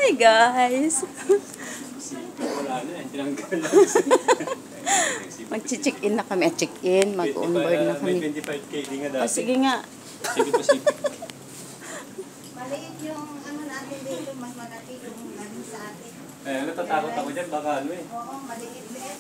Hi guys! Wala na, tinanggal lang. Mag-check-in na kami. Check-in, mag-onboard na May kami. 25k din nga O dati. sige nga. Sige po, sige. Maliit yung ano natin dito, mas malaki yung galing sa atin. Eh, natatakot ako dyan, baka ano eh. Oo, maliit-liit.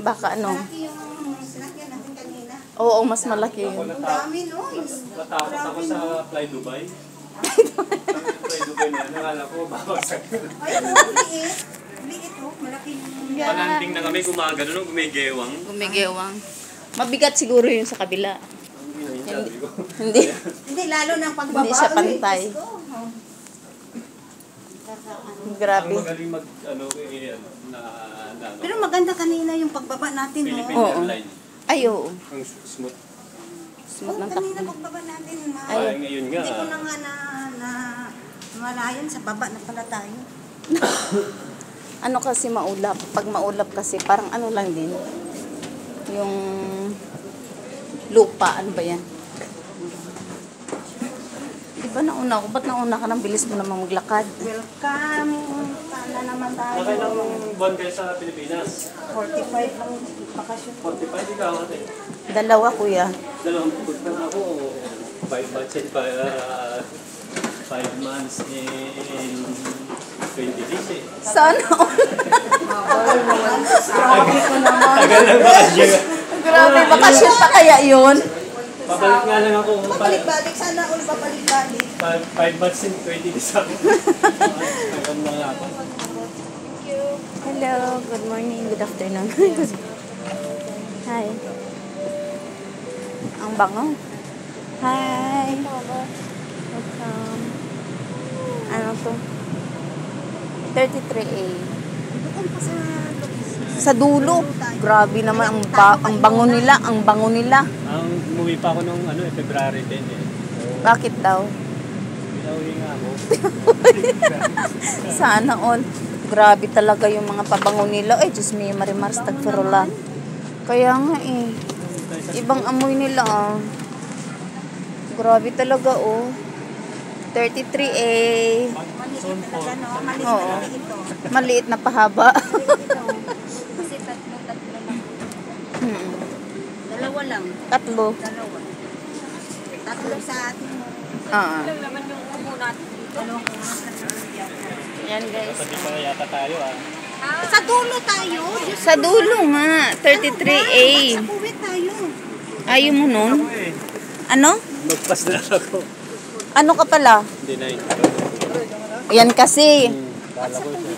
Baka ano? Malaki yung sinakyan natin kanina. Oo, mas malaki Ako yun. Ang dami, no? natakot ako sa Fly Dubai. Fly Dubai na yan, nakala ko babagsak. Ay, no, liit. Liit, oh. Malaki yung... Palanding na kami, gumagano nung gumigewang. Gumigewang. Mabigat siguro yun sa kabila. Sabi ko. Hindi. Hindi, lalo ng pagbaba. Hindi siya pantay. Diyos ko. Oh. Ang Grabe. magaling mag, ano, eh, ano, na, ano. Pero maganda kanina yung pagbaba natin, no? Philippine Oo. Airline. Ay, oo. Ang smooth. Smooth ng Kanina takbo. pagbaba natin, Ay, ngayon nga. hindi ko na nga na malayan sa baba na pala tayo. Ano kasi maulap? Pag maulap kasi, parang ano lang din. Yung lupa, ano ba yan? Di ba nauna ko? Ba't nauna ka nang bilis mo naman maglakad? Welcome. Sana naman tayo. Nakailang buwan kayo sa Pilipinas? 45 lang bakasyon. 45, ikaw ate. Dalawa, kuya. Dalawang punta na ako. 5 months and 5 months in 20 days eh. Sana all. Grabe ko naman. Tagal lang bakasyon. Grabe, bakasyon pa kaya yun? Pabalik nga lang ako. Balik-balik. Sana all babalik-balik. 5 months and 20 days ako. Tagal na nga ako. Hello, good morning, good afternoon. Hi. Ang bango. Hi. Welcome. Ano to? 33A. Doon pa Sa dulo. Grabe naman ang bango nila, ang bango nila. Ang umuwi pa ako nung ano, February 10 eh. Bakit daw? Pinauwi nga ako. Sana all. Grabe talaga yung mga pabango nila. Ay, Diyos me, Marimar, stagfirullah. Kaya nga eh. Ibang amoy nila ah. Grabe talaga oh. 33A. Maliit talaga, no? Maliit Oo. na ito. Maliit na pahaba. Kasi tatlo lang. Dalawa lang. Tatlo. Dalawa. Tatlo sa atin. Ah. Naman yung umo natin. Dalawang umo natin. Yan guys. Pati pa yata tayo ah. Sa dulo tayo. Diyos Sa dulo nga. 33A. Sa puwet tayo. Ayaw mo nun? Ano? Magpas na ako. Ano ka pala? Hindi na yun. Yan kasi. Kala ko siya.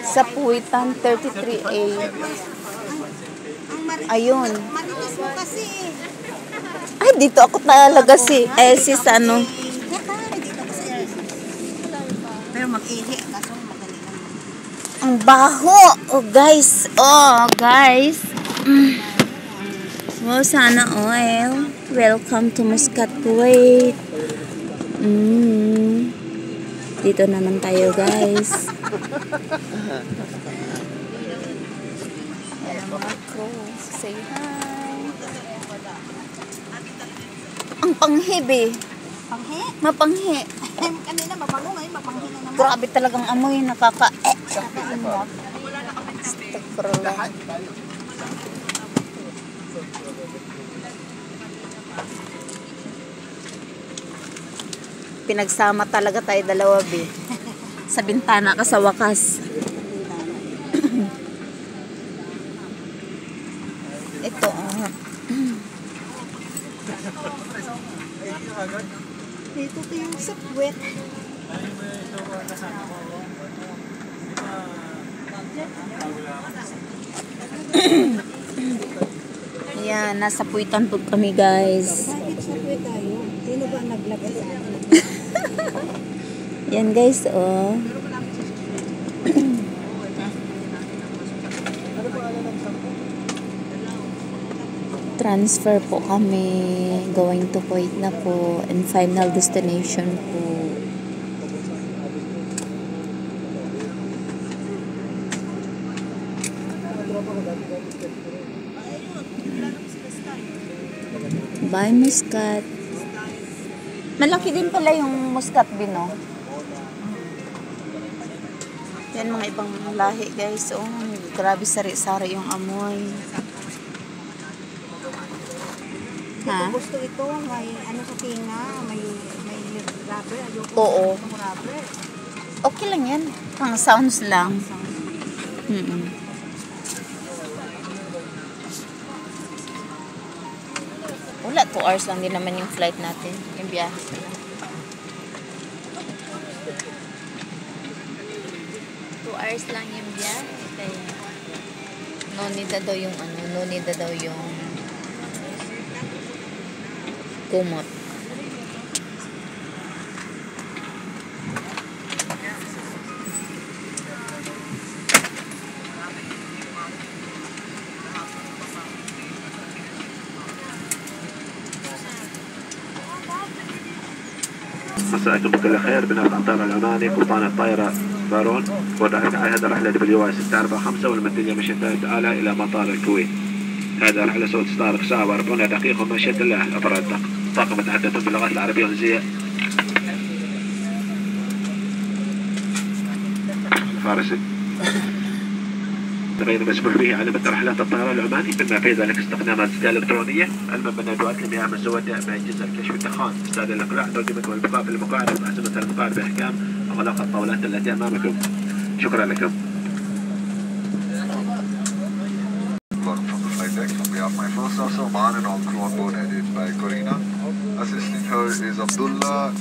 Sa Puwitan, 33A. Ang Ayun. maritis mo kasi. Ay, dito ako talaga si sis ano. Dito kasi. Pero mag-ihi. Kaso magaling naman. Ang baho. Oh, guys. Oh, guys. Wow, sana oil. Welcome to Muscat, Kuwait. Dito naman tayo, guys. Ayan, mga crows. Say hi. Ang panghib eh. Panghi? Mapanghi. Kanina mabango ngayon, mapanghi na naman. Grabe talagang amoy. Nakaka-inlap. Astagfirullah. Pinagsama talaga tayo dalawa, be. Sa bintana ka sa wakas. Ito, Dito to yung sa puwet. Yan, nasa Puwitan po kami, guys. Bakit sa puwet tayo? Sino ba naglagay sa atin? Yan, guys, oh. Transfer po kami. Going to Kuwait na po. And final destination po. Bye, Muscat. Malaki din pala yung muscat bean, no? Yan mga ibang lahi, guys. Oh, grabe sari-sari yung amoy. Ha? Gusto ito, may ano sa tinga, may rubber. Ayoko Oo. ng rubber. Okay lang yan. Pang sounds lang. Wala, 2 hours lang din naman yung flight natin. Yung biyahe pala. 2 hours lang yung biyahe. Kaya, no need na daw yung kumot. مساءكم بكل خير. بناء القطار العماني قبطان الطائرة بارون هذا رحلة دبليو 645 والمنتجة مشيت تعالى إلى مطار الكويت. هذا رحلة سوف تستغرق ساعة و40 دقيقة ومشيت الله أفراد طاقم يتحدثون باللغات العربية والإنجليزية. الفارسي. تغير مسموح به على متن رحلات الطيران العماني بما في ذلك استخدام الزيادة الإلكترونية، المنبه الأدوات المياه المزودة مع أجهزة الكشف والدخان، استعداد الإقلاع، ترجمة والبقاء في المقاعد ومحاسبة المقاعد بإحكام وإغلاق الطاولات التي أمامكم. شكرا لكم. From the flight deck, we have my first officer Oman and all crew on board headed by Corina. Assisting her is Abdullah,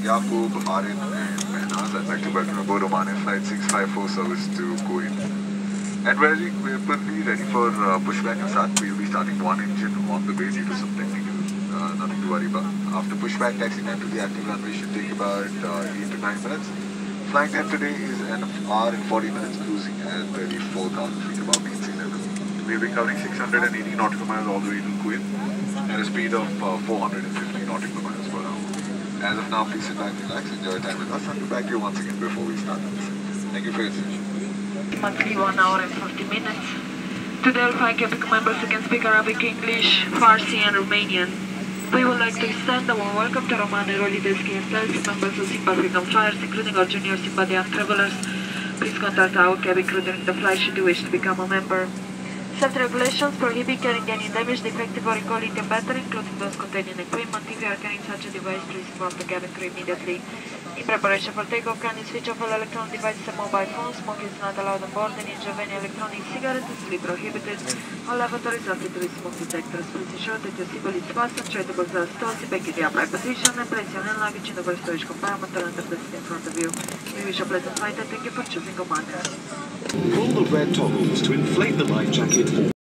Yaqub, Harin and Mehnaz. I'd like to welcome aboard Oman in flight 654 service to Kuwait. And we're ready for pushback and start. We'll be starting one engine on the way due to some technical, nothing to worry about. After pushback, taxi time to the active runway should take about 8 to 9 minutes. Flying time today is an hour and 40 minutes, cruising at 34,000 feet above mean sea level. We'll be covering 680 nautical miles all the way to Kuwait at a speed of 450 nautical miles per hour. As of now, please sit back, relax, enjoy your time with us. I'll be back here once again before we start. Thank you for your attention. Monthly 1 hour and 40 minutes. Today all 5 cabin members who can speak Arabic, English, Farsi and Romanian. We would like to extend a warm welcome to Roman Holidays KSL members of Simba Freedom Flyers, including our junior Simba Young travelers. Please contact our cabin crew during the flight should you wish to become a member. Safety regulations prohibit carrying any damaged, defective or recalling battery, including those containing equipment. If you are carrying such a device, please inform the cabin crew immediately. In preparation for takeoff, kindly switch off all electronic devices and mobile phones. Smoking is not allowed on board. The use of any electronic cigarettes is strictly prohibited. All lavatories are fitted with smoke detectors. Please ensure that your seatbelt is fastened, tray tables are stored, sit back in the upright position, and place your hand luggage in the overhead storage compartment or under the seat in front of you. We wish you a pleasant flight and thank you for choosing Oman. Pull the red toggles to inflate the life jacket.